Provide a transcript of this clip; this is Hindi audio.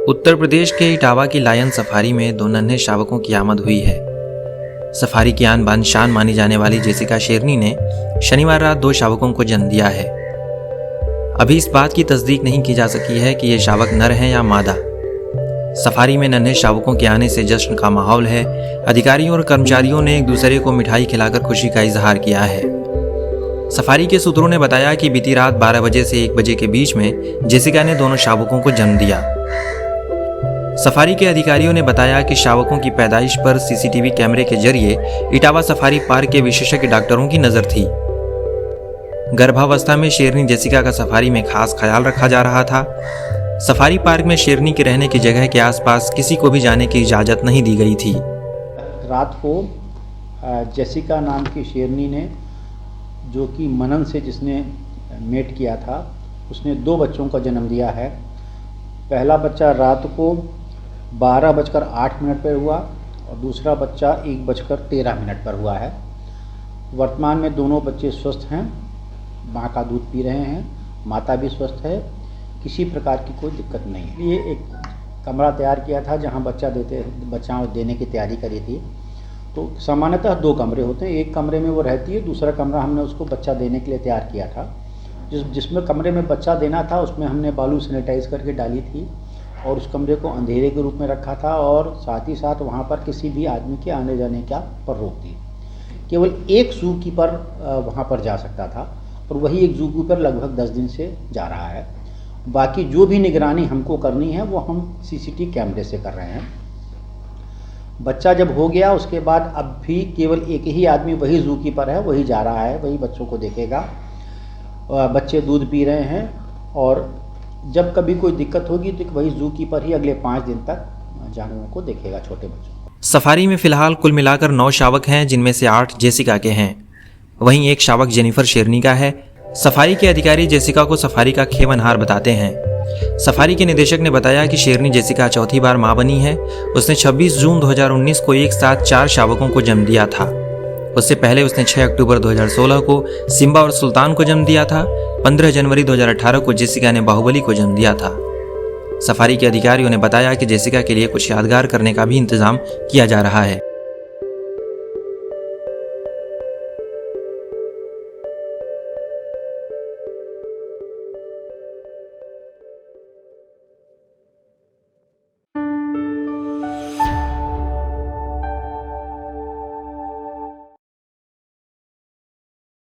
उत्तर प्रदेश के इटावा की लायन सफारी में दो नन्हे शावकों की आमद हुई है। सफारी की आन बान शान मानी जाने वाली जेसिका शेरनी ने शनिवार रात दो शावकों को जन्म दिया है। अभी इस बात की तस्दीक नहीं की जा सकी है कि ये शावक नर हैं या मादा। सफारी में नन्हे शावकों के आने से जश्न का माहौल है। अधिकारियों और कर्मचारियों ने एक दूसरे को मिठाई खिलाकर खुशी का इजहार किया है। सफारी के सूत्रों ने बताया कि बीती रात 12 बजे से 1 बजे के बीच में जेसिका ने दोनों शावकों को जन्म दिया। सफारी के अधिकारियों ने बताया कि शावकों की पैदाइश पर सीसीटीवी कैमरे के जरिए इटावा सफारी पार्क के विशेषज्ञ डॉक्टरों की नजर थी। गर्भावस्था में शेरनी जेसिका का सफारी में खास ख्याल रखा जा रहा था। सफारी पार्क में शेरनी के रहने की जगह के आसपास किसी को भी जाने की इजाज़त नहीं दी गई थी। रात को जेसिका नाम की शेरनी ने, जो कि मनन से जिसने मेट किया था, उसने 2 बच्चों का जन्म दिया है। पहला बच्चा रात को 12:08 पर हुआ और दूसरा बच्चा 1:13 पर हुआ है। वर्तमान में दोनों बच्चे स्वस्थ हैं, माँ का दूध पी रहे हैं, माता भी स्वस्थ है, किसी प्रकार की कोई दिक्कत नहीं है। ये एक कमरा तैयार किया था जहाँ बच्चा देने की तैयारी करी थी। तो सामान्यतः 2 कमरे होते हैं, एक कमरे में वो रहती है, दूसरा कमरा हमने उसको बच्चा देने के लिए तैयार किया था। जिसमें कमरे में बच्चा देना था उसमें हमने बालू सैनिटाइज करके डाली थी और उस कमरे को अंधेरे के रूप में रखा था और साथ ही साथ वहाँ पर किसी भी आदमी के आने जाने का पर रोक दी। केवल एक जू कीपर वहाँ पर जा सकता था और वही एक जू कीपर लगभग 10 दिन से जा रहा है। बाकी जो भी निगरानी हमको करनी है वो हम सीसीटीवी कैमरे से कर रहे हैं। बच्चा जब हो गया उसके बाद अब भी केवल एक ही आदमी, वही जू कीपर है, वही जा रहा है, वही बच्चों को देखेगा। बच्चे दूध पी रहे हैं और जब कभी कोई दिक्कत होगी तो वही जू कीपर ही अगले 5 दिन तक जानवरों को देखेगा, छोटे बच्चों को। सफारी में फिलहाल कुल मिलाकर 9 शावक हैं, जिनमें से 8 जेसिका के हैं। वहीं एक शावक जेनिफर शेरनी का है। सफारी के अधिकारी जेसिका को सफारी का खेवनहार बताते हैं। सफारी के निदेशक ने बताया कि शेरनी जेसिका चौथी बार मां बनी है। उसने 26 जून 2019 को एक साथ 4 शावकों को जन्म दिया था। उससे पहले उसने 6 अक्टूबर 2016 को सिम्बा और सुल्तान को जन्म दिया था। 15 जनवरी 2018 को जेसिका ने बाहुबली को जन्म दिया था। सफारी के अधिकारियों ने बताया कि जेसिका के लिए कुछ यादगार करने का भी इंतजाम किया जा रहा है।